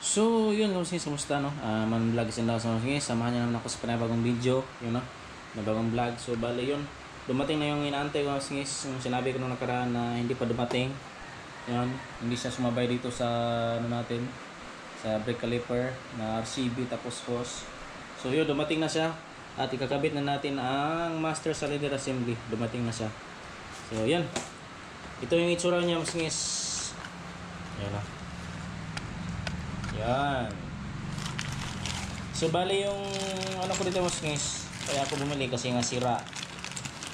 So, yun mga guys, kumusta no? Man-vlog isin daw sa mga guys. Samahan niyo naman ako sa panibagong video, yun no? Na bagong vlog. So, bali yun. Dumating na yung inaantay ko mga guys. Yung sinabi ko nung nakaraan na hindi pa dumating. Yun, hindi siya sumabay dito sa ano natin, sa brake caliper na RCB tapos hose. So, yun, dumating na siya. At ikakabit na natin ang master cylinder assembly. Dumating na siya. So, yan. Ito yung itsura niya mga guys. Yan na. Yan. So bali yung ano ko dito mas guys, kaya ako bumili kasi nga sira.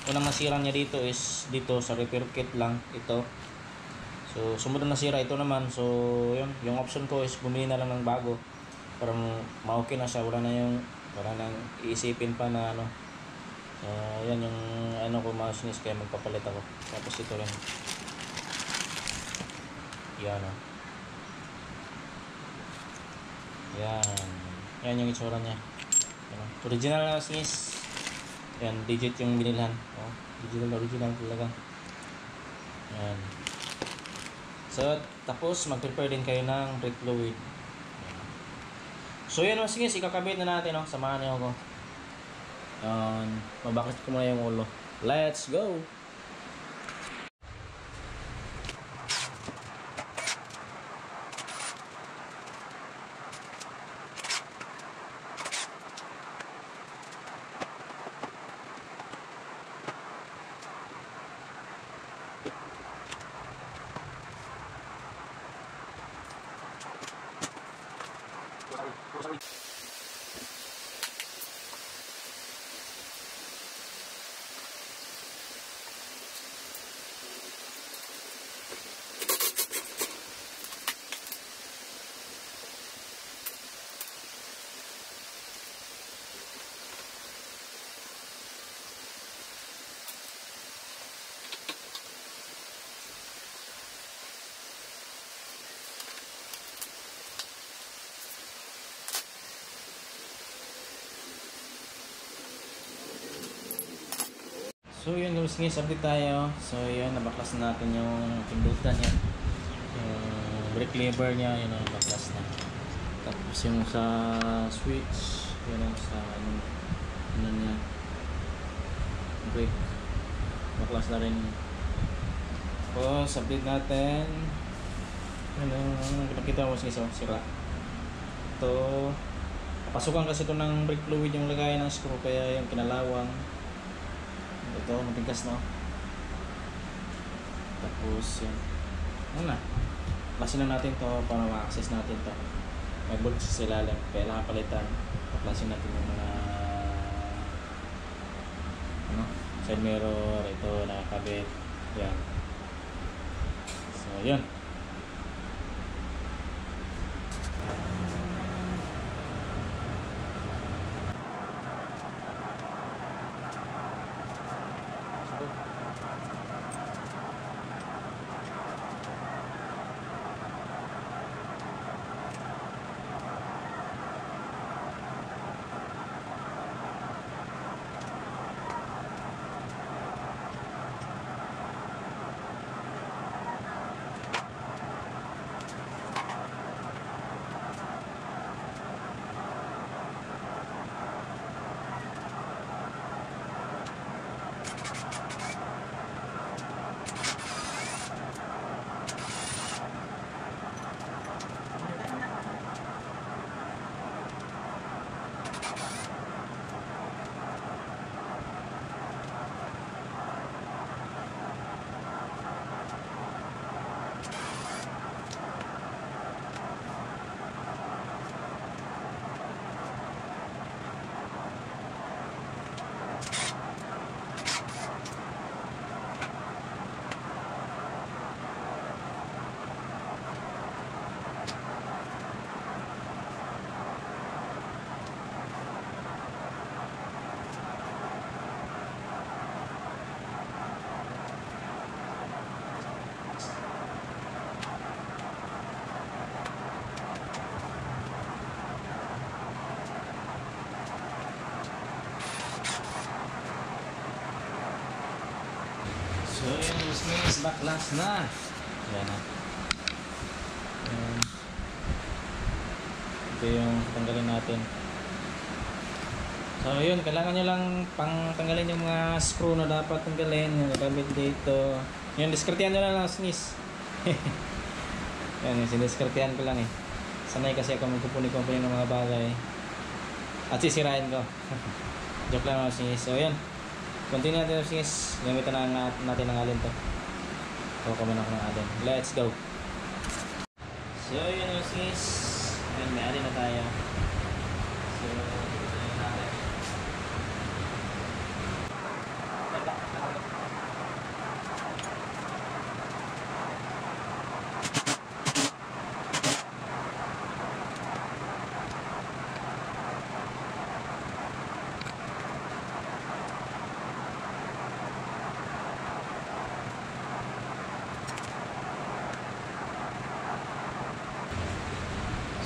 Unang nasira niya dito is dito sa repair kit lang ito. So sumunod na sira ito naman. So yun, yung option ko is bumili na lang ng bago para ma-okay na siya, wala nang iisipin pa na ano. Yan yung ano ko mas guys, kaya magpapalit ako. Tapos ito rin. Yan oh. Yan yung itsura niya. Yan. Original na guys. Yan, digit yung binilhan. Oh, original talaga. Yan. So, tapos mag-prepare din kayo ng brake fluid. Yan. So, yan mas guys, ikakabit na natin, oh. Samahan niyo ako. Yan, mabakit ko muna yung ulo. Let's go. So yun guys, update tayo. So yun, nabaklas na natin yung pindultan niya. Yung brake lever niya, yun ang baklas na. Tapos yung sa switch, yun ang sa ano niya, brake, baklas na rin. Tapos update natin. Yun, nakita mo guys, sira. Ito, papasukan kasi ito ng brake fluid yung lagay ng screw, kaya yung kinalawang. Ito, matigas no. Tapos yun. Ano na, klasin na natin to para ma-access natin to. May bolt sa ilalim, kailangan palitan. Paklasin natin yung mga ano, side mirror. Ito, nakakabit. Yan. So yun. So yun, guys, baklas na. Yan na. Ito yung tanggalin natin. So yun, kailangan nyo lang pang tanggalin yung mga screw na dapat tanggalin. Yung nakabit dito. Yun, diskartehan nyo lang sis. Yan, siniskartehan ko lang eh. Sanay kasi ako magkumpuni-kumpuni ng mga bagay. At sisirain ko. Joke lang sis. So yun, continue natin sis. Gamitan na natin ng alin to. Kuha muna ako ng alin. Let's go. So yun sis. Ayan, may alin na tayo. So, yun natin.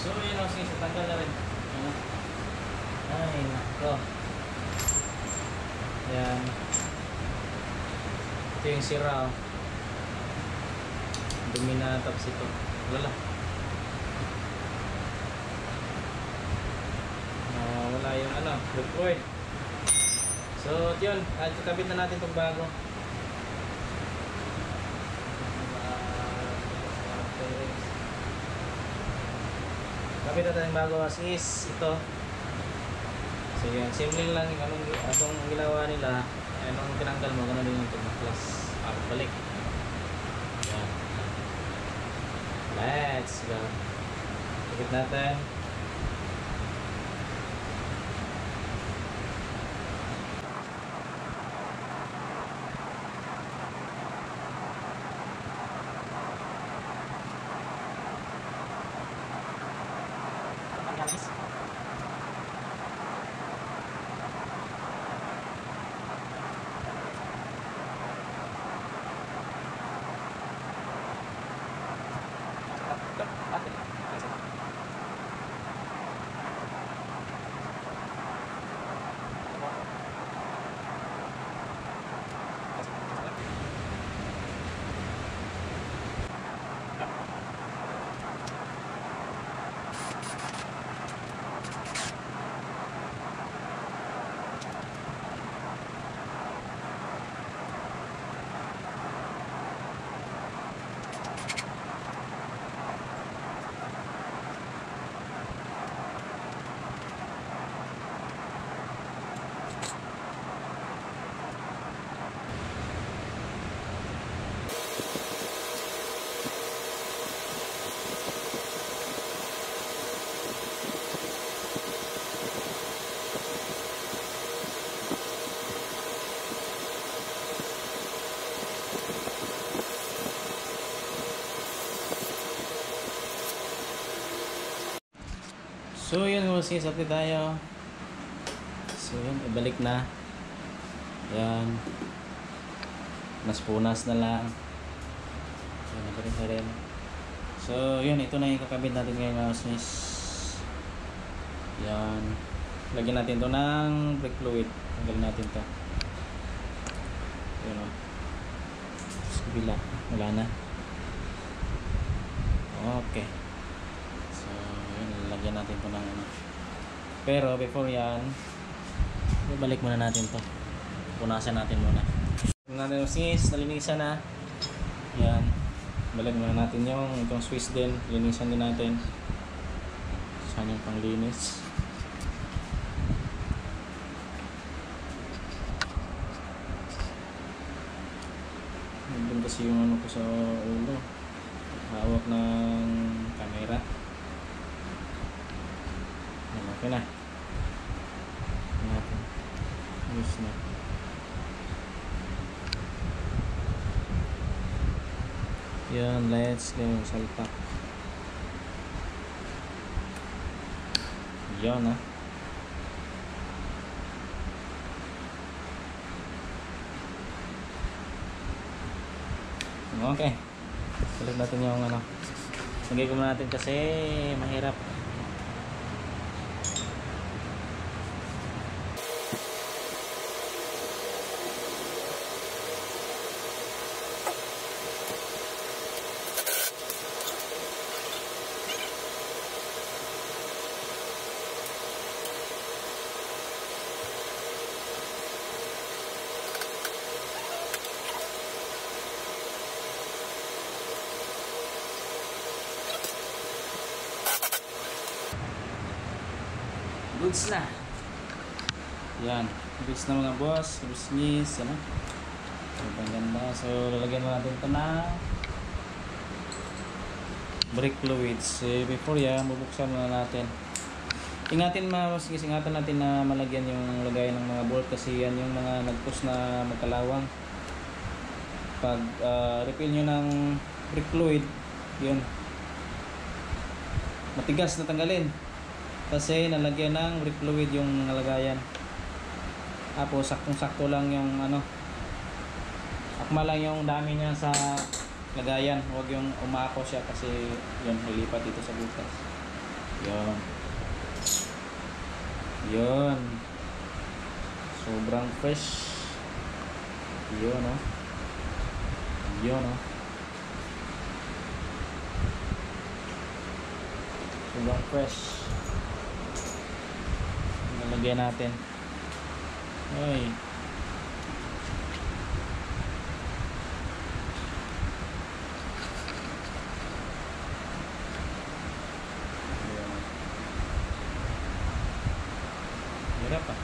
So yun o, sige, tanggal na rin. Ay, nako. Yan. Ito yung sira o. Dumi na tapos ito. Wala. Wala yung ano, ripcord. So yun, kakabit na natin itong bago. Kapit na tayong bago as is ito. So yun, simple lang yung anong ginawa nila. Anong tinanggal mo, gano'n din yung plus balik. Yan. Let's go. Kapit natin. So yun mga sis, update tayo. So yun, ibalik na. Yan. Nas-punas na lang. Yan, nabalik na rin. So yun, ito na yung kakabit natin ngayon mga sis. Yan. Lagyan natin to ng brake fluid. Tanggalin natin to. Yun o. Sa kabila. Wala na. Okay. Lagyan natin ito ng ano. Pero before yan, balik muna natin to. Punasan natin muna. Natin sis, nalinisan na. Yan. Balik muna natin yung itong Swiss din. Linisan din natin. Saan yung panglinis. Nandun kasi yung ano ko sa ulo. Hawak ng camera. Okay na. Natin. Ayos na. Yan, let's go. Salpak. Yan ah. Okay. Sulit natin yung ano. Lagay ko muna natin kasi mahirap. Goods na. Yan. Goods na mga boss. Goods nis. Ano? Ang ganda. So, lalagyan na natin ito na brake fluids. Before yan, bubuksan muna natin. Ingatan natin na malagyan yung lagayan ng mga bolt kasi yan yung mga nagpus na magkalawang. Pag refill nyo ng brake fluid, yun, matigas na tanggalin kasi nalagyan ng brake fluid yung lagayan. Tapos saktong-sakto lang yung akma lang yung dami niya sa lagayan, huwag yung umako siya kasi yun, lilipat dito sa butas. Yun, sobrang fresh. Yun sobrang fresh. Nalagyan natin. Ay, hirap ah.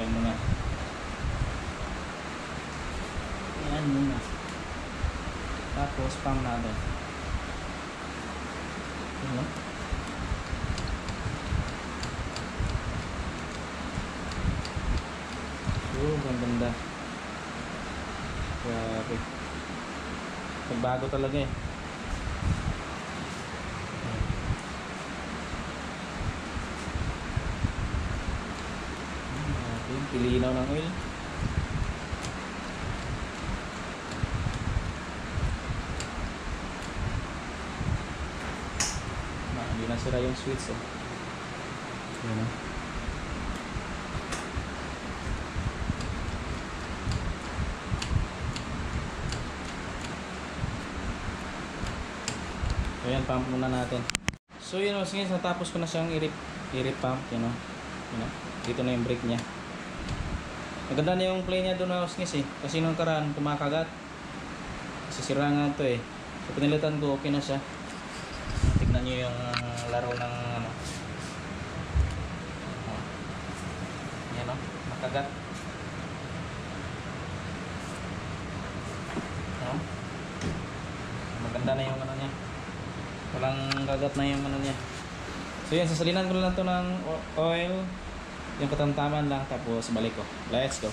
Yan muna. Yan muna. Tapos pang natin. Ano? Ang ganda. Grabe. Pagbago talaga eh. Pilinaw ng oil. Hindi na sira yung switch eh. Yan o. Ayan, pump muna natin. So yun o, sige, natapos ko na siyang i-rip pump, yun o. Dito na yung brake niya. Maganda na yung play niya doon na usngis eh. Kasi nung karaan kumakagat. Kasi sira nga ito eh. So pinilitan ko, okay na siya. Tignan nyo yung laro ng yan o, makagat. Maganda na yung niya. Walang kagat na yung niya. So yan, sasalinan ko lang ito ng oil. Yung katamtaman lang, tapos balik ko. Let's go.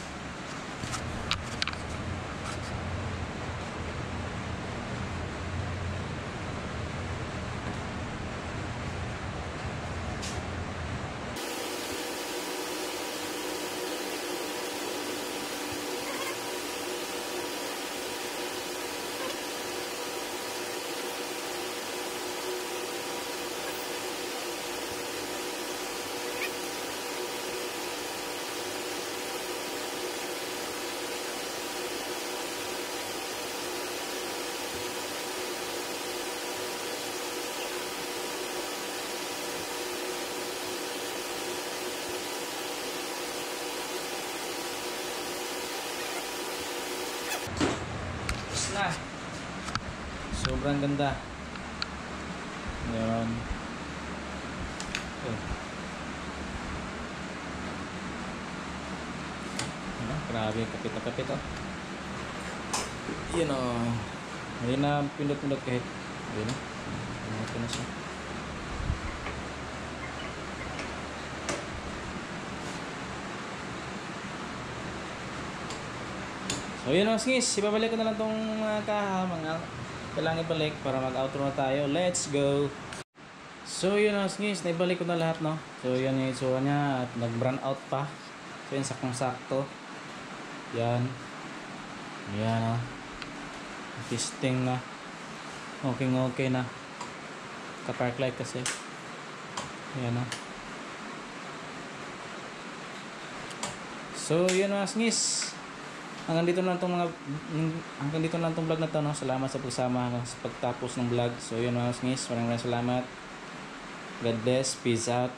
Na. Sobrang ganda. Yan. Grabe, kapit na kapit oh. Yan oh. Hindi na pindot-pindot kahit. Yan oh. Ito na siya. So yun mga skis, ibabalik ko na lang itong mga kailangan ibalik para mag-outro na tayo. Let's go! So yun mga skis, naibalik ko na lahat no. So yun yung itsura niya at nag-brand out pa. So yun, saktong-sakto. Yan. Yan oh. Testing na. Okay na. Ka-park light kasi. Yan oh. So yun mga skis. Hanggang dito na itong vlog na to no. Salamat sa pagsama hanggang sa pagtapos ng vlog. So yun mga skis, maraming salamat. God bless, peace out.